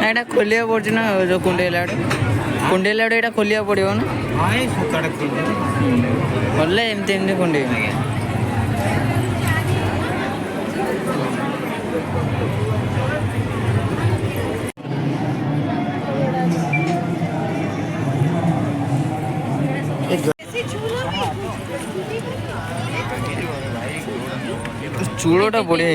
एटा खोलिया पड़छ ना जो कुंडेला एटा खोलिया पड़ियो ना हां ए सुकाड़ खोल बोले एमती एमती कुंडे चूड़ोटा बढ़िया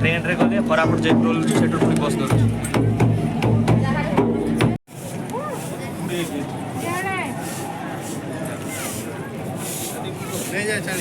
ट्रेन रे गले कोरापुट जयपुर सेटू पुणी बस धरु ले जा चल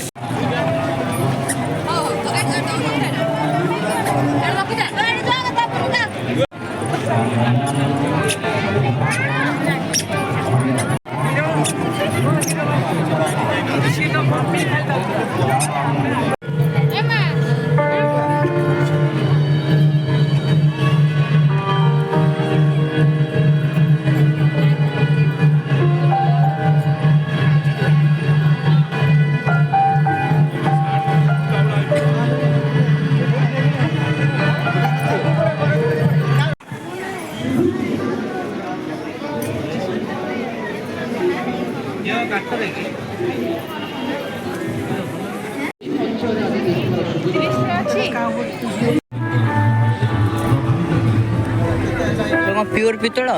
प्योर पितल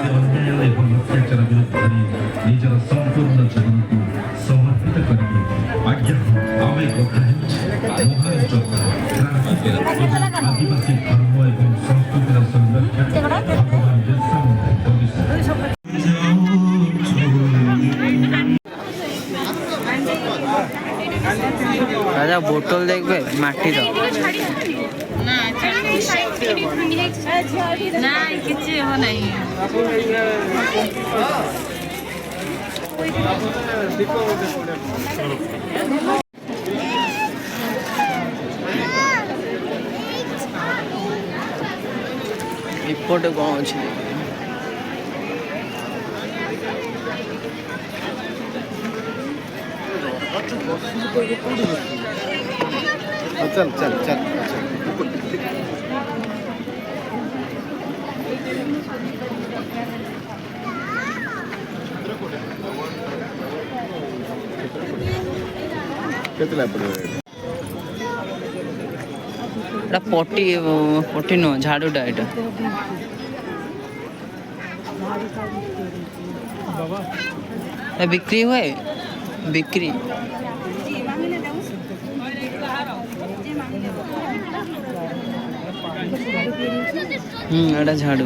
ନିଜର ସମ୍ପୂର୍ଣ୍ଣ ଜୀବନକୁ ସମର୍ପିତ କରିବେ ଆଜ୍ଞା ଆମେ କଥା ମହାନ ଯୋଦ୍ଧା ଆଦିବାସୀ ଧର୍ମ ଏବଂ ସଂସ୍କୃତିର ସଂରକ୍ଷଣ ଭଗବାନ ବିର୍ସା ମୁଣ୍ଡା राजा बोतल देखबे माटी रो ना किछि हो नहीं रिपोर्ट कौन अछि चल चल चल केतला पड़े एटा पट्टी न झाड़ूटा एटा बाबा बिक्री हुए बिक्री एटा झाड़ू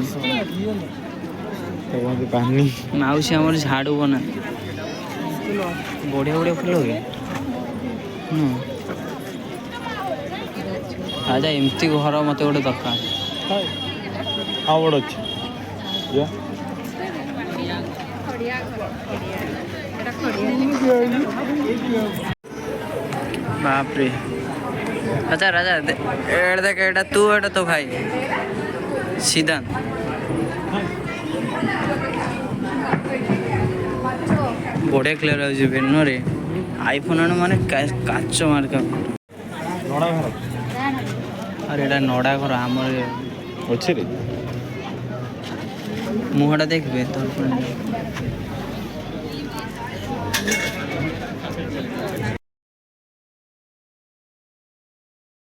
माउसी आमर झाड़ू बना बढ़िया बढ़िया फुल हुए राजा एमती घर मत गोटे दरकार हाँ बड़ अच्छे बाप रे अच्छा राजा देख एटा तू एटा तो भाई सीधा बढ़िया क्लियर हो बेनो रे आईफोन माने काच मार्का अरे एटा नड़ा घर आमर अच्छे रे मुहटा देखबे तो